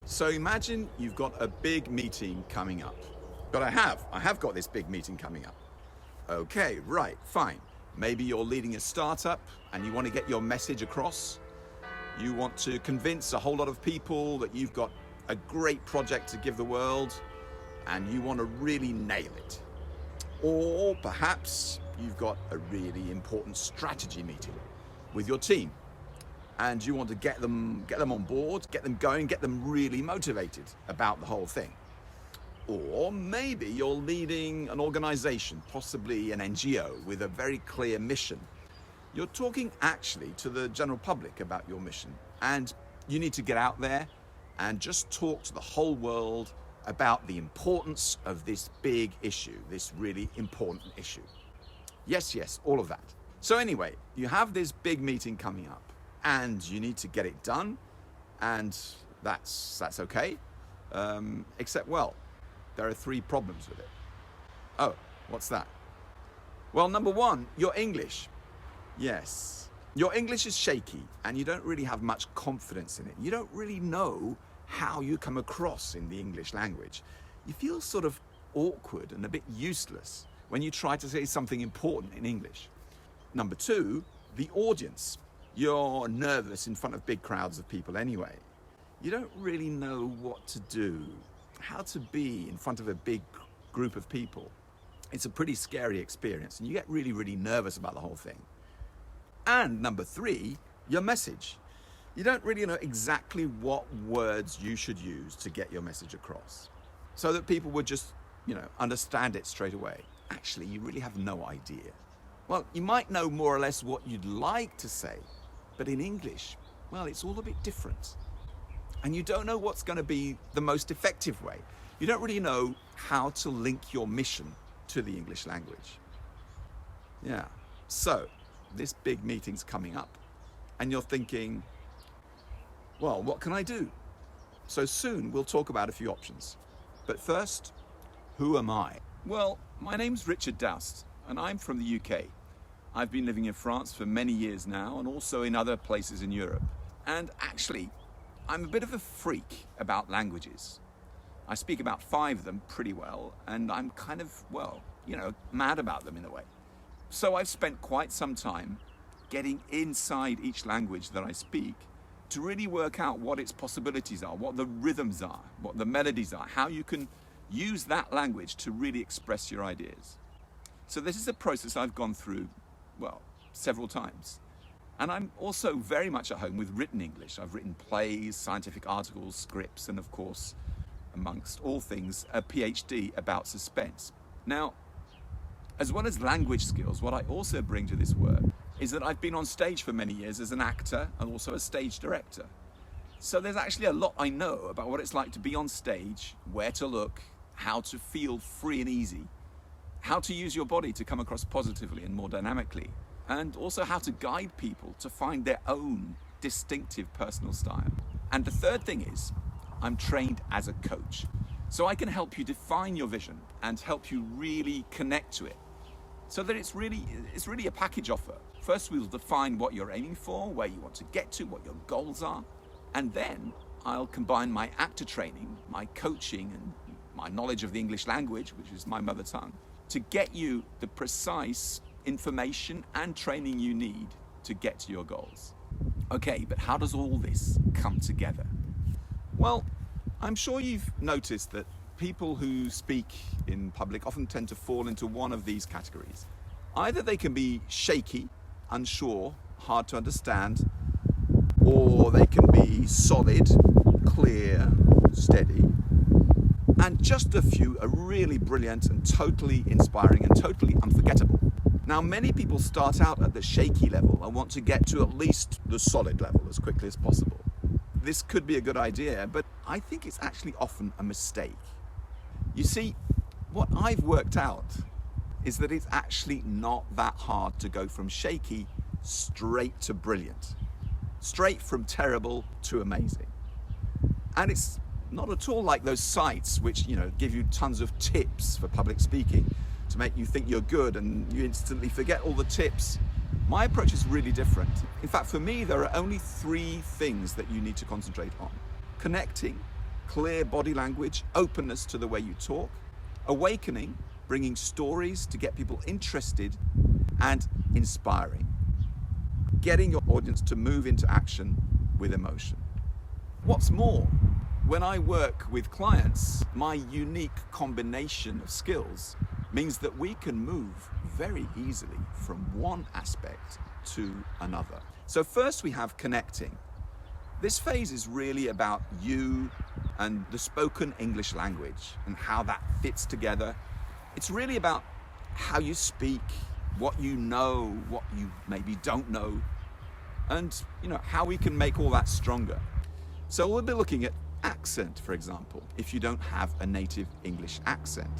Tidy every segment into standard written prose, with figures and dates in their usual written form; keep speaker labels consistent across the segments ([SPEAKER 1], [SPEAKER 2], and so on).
[SPEAKER 1] So imagine you've got a big meeting coming up. But I have got this big meeting coming up. Okay, right, fine. Maybe you're leading a startup and you want to get your message across. You want to convince a whole lot of people that you've got a great project to give the world and you want to really nail it. Or perhaps you've got a really important strategy meeting with your team and you want to get them on board, get them going, get them really motivated about the whole thing. Or maybe you're leading an organization, possibly an NGO, with a very clear mission. You're talking actually to the general public about your mission, and you need to get out there and just talk to the whole world about the importance of this big issue, this really important issue. Yes, all of that. So anyway, you have this big meeting coming up, and you need to get it done, and that's okay, except, well, there are 3 problems with it. Oh, what's that? Well, number 1, your English. Yes, your English is shaky and you don't really have much confidence in it. You don't really know how you come across in the English language. You feel sort of awkward and a bit useless when you try to say something important in English. Number 2, the audience. You're nervous in front of big crowds of people anyway. You don't really know what to do, how to be in front of a big group of people. It's a pretty scary experience and you get really nervous about the whole thing. And number 3, your message. You don't really know exactly what words you should use to get your message across so that people would just, understand it straight away. Actually, you really have no idea. Well, you might know more or less what you'd like to say, but in English, well, it's all a bit different. And you don't know what's going to be the most effective way. You don't really know how to link your mission to the English language. Yeah, so this big meeting's coming up and you're thinking, well, what can I do? So soon we'll talk about a few options. But first, who am I? Well, my name's Richard Doust and I'm from the UK. I've been living in France for many years now and also in other places in Europe. And actually, I'm a bit of a freak about languages. I speak about 5 of them pretty well, and I'm kind of, mad about them in a way. So I've spent quite some time getting inside each language that I speak to really work out what its possibilities are, what the rhythms are, what the melodies are, how you can use that language to really express your ideas. So this is a process I've gone through, several times. And I'm also very much at home with written English. I've written plays, scientific articles, scripts, and of course, amongst all things, a PhD about suspense. Now, as well as language skills, what I also bring to this work is that I've been on stage for many years as an actor and also a stage director. So there's actually a lot I know about what it's like to be on stage, where to look, how to feel free and easy, how to use your body to come across positively and more dynamically, and also how to guide people to find their own distinctive personal style. And the third thing is, I'm trained as a coach. So I can help you define your vision and help you really connect to it. So that it's really a package offer. First, we'll define what you're aiming for, where you want to get to, what your goals are. And then I'll combine my actor training, my coaching, and my knowledge of the English language, which is my mother tongue, to get you the precise information and training you need to get to your goals. Okay, but how does all this come together? Well, I'm sure you've noticed that people who speak in public often tend to fall into one of these categories. Either they can be shaky, unsure, hard to understand, or they can be solid, clear, steady, and just a few are really brilliant and totally inspiring and totally unforgettable. Now, many people start out at the shaky level and want to get to at least the solid level as quickly as possible. This could be a good idea, but I think it's actually often a mistake. You see, what I've worked out is that it's actually not that hard to go from shaky straight to brilliant, straight from terrible to amazing. And it's not at all like those sites which, give you tons of tips for public speaking to make you think you're good and you instantly forget all the tips. My approach is really different. In fact, for me, there are only 3 things that you need to concentrate on: connecting, clear body language, openness to the way you talk. Awakening, bringing stories to get people interested, and inspiring, getting your audience to move into action with emotion. What's more, when I work with clients, my unique combination of skills means that we can move very easily from one aspect to another. So first we have connecting. This phase is really about you and the spoken English language and how that fits together. It's really about how you speak, what you know, what you maybe don't know, and how we can make all that stronger. So we'll be looking at accent, for example, if you don't have a native English accent.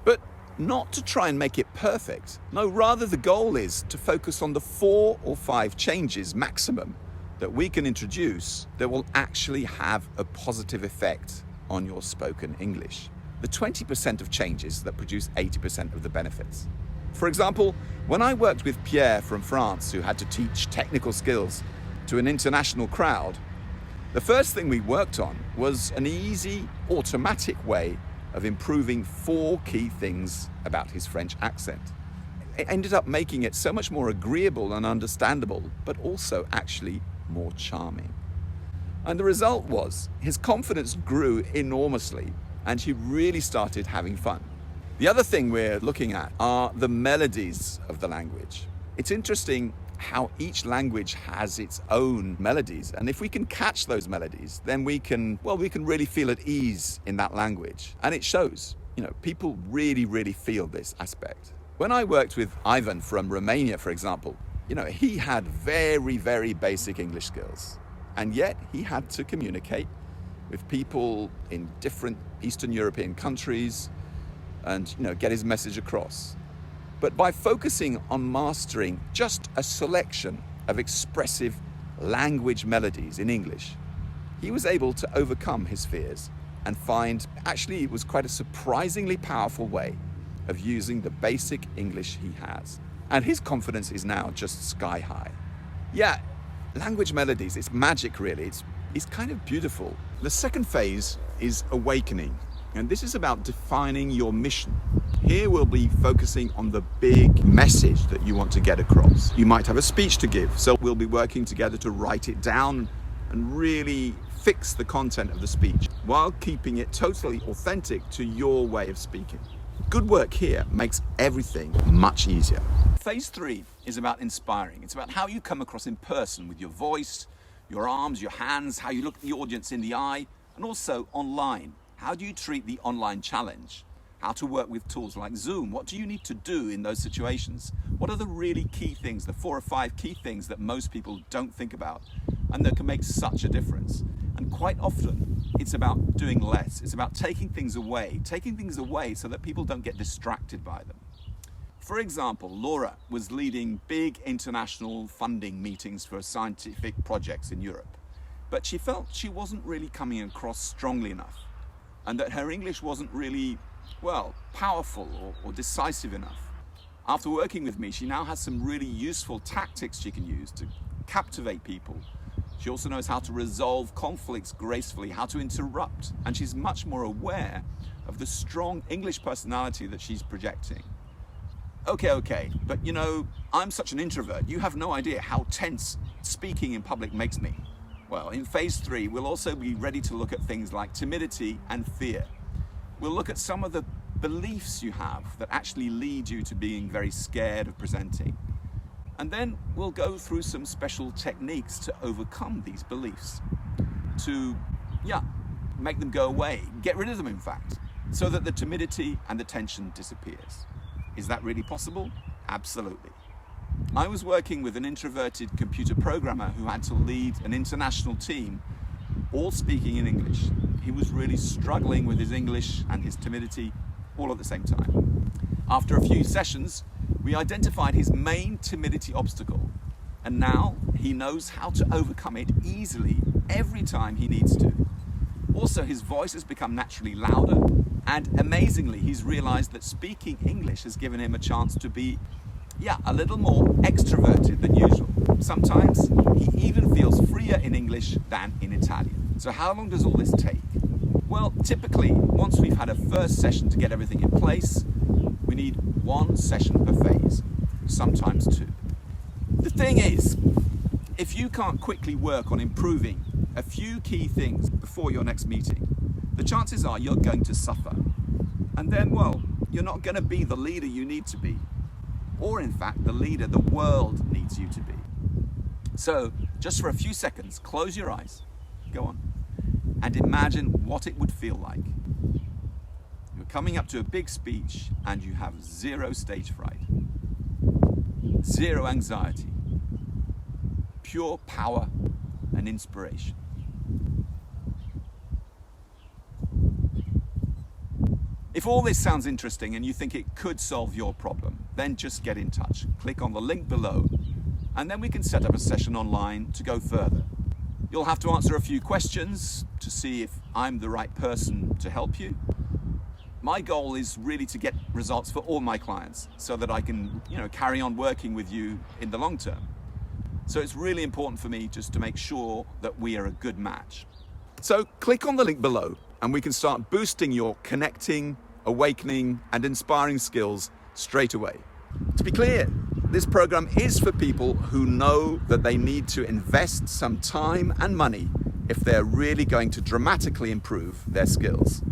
[SPEAKER 1] But not to try and make it perfect. No, rather the goal is to focus on the 4 or 5 changes maximum that we can introduce that will actually have a positive effect on your spoken English. The 20% of changes that produce 80% of the benefits. For example, when I worked with Pierre from France, who had to teach technical skills to an international crowd, the first thing we worked on was an easy, automatic way of improving 4 key things about his French accent. It ended up making it so much more agreeable and understandable, but also actually more charming. And the result was his confidence grew enormously and he really started having fun. The other thing we're looking at are the melodies of the language. It's interesting how each language has its own melodies, and if we can catch those melodies, then we can really feel at ease in that language. And it shows, people really feel this aspect. When I worked with Ivan from Romania, for example, he had very basic English skills, and yet he had to communicate with people in different Eastern European countries and get his message across. But by focusing on mastering just a selection of expressive language melodies in English, he was able to overcome his fears and find actually it was quite a surprisingly powerful way of using the basic English he has. And his confidence is now just sky high. Yeah, language melodies, it's magic really. It's kind of beautiful. The second phase is awakening. And this is about defining your mission. Here we'll be focusing on the big message that you want to get across. You might have a speech to give, so we'll be working together to write it down and really fix the content of the speech while keeping it totally authentic to your way of speaking. Good work here makes everything much easier. Phase 3 is about inspiring. It's about how you come across in person with your voice, your arms, your hands, how you look the audience in the eye, and also online. How do you treat the online challenge? How to work with tools like Zoom? What do you need to do in those situations? What are the really key things, the 4 or 5 key things that most people don't think about and that can make such a difference? And quite often, it's about doing less. It's about taking things away so that people don't get distracted by them. For example, Laura was leading big international funding meetings for scientific projects in Europe, but she felt she wasn't really coming across strongly enough, and that her English wasn't really, powerful or decisive enough. After working with me, she now has some really useful tactics she can use to captivate people. She also knows how to resolve conflicts gracefully, how to interrupt, and she's much more aware of the strong English personality that she's projecting. Okay, but I'm such an introvert. You have no idea how tense speaking in public makes me. Well, in phase 3, we'll also be ready to look at things like timidity and fear. We'll look at some of the beliefs you have that actually lead you to being very scared of presenting. And then we'll go through some special techniques to overcome these beliefs, to, make them go away, get rid of them in fact, so that the timidity and the tension disappears. Is that really possible? Absolutely. I was working with an introverted computer programmer who had to lead an international team, all speaking in English. He was really struggling with his English and his timidity all at the same time. After a few sessions, we identified his main timidity obstacle, and now he knows how to overcome it easily every time he needs to. Also, his voice has become naturally louder, and amazingly, he's realized that speaking English has given him a chance to be a little more extroverted than usual. Sometimes he even feels freer in English than in Italian. So how long does all this take? Well, Typically, once we've had a first session to get everything in place, we need 1 session per phase, sometimes 2. The thing is, if you can't quickly work on improving a few key things before your next meeting, the chances are you're going to suffer. And then, well, you're not going to be the leader you need to be. Or in fact, the leader the world needs you to be. So, just for a few seconds, close your eyes, go on, and imagine what it would feel like. You're coming up to a big speech and you have 0 stage fright, 0 anxiety, pure power and inspiration. If all this sounds interesting and you think it could solve your problem, then just get in touch. Click on the link below, and then we can set up a session online to go further. You'll have to answer a few questions to see if I'm the right person to help you. My goal is really to get results for all my clients so that I can, carry on working with you in the long term. So it's really important for me just to make sure that we are a good match. So click on the link below and we can start boosting your connecting, awakening, and inspiring skills straight away. To be clear, this program is for people who know that they need to invest some time and money if they're really going to dramatically improve their skills.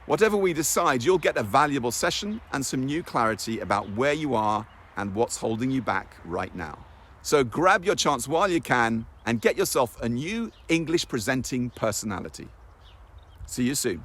[SPEAKER 1] Whatever we decide, you'll get a valuable session and some new clarity about where you are and what's holding you back right now. So grab your chance while you can and get yourself a new English presenting personality. See you soon.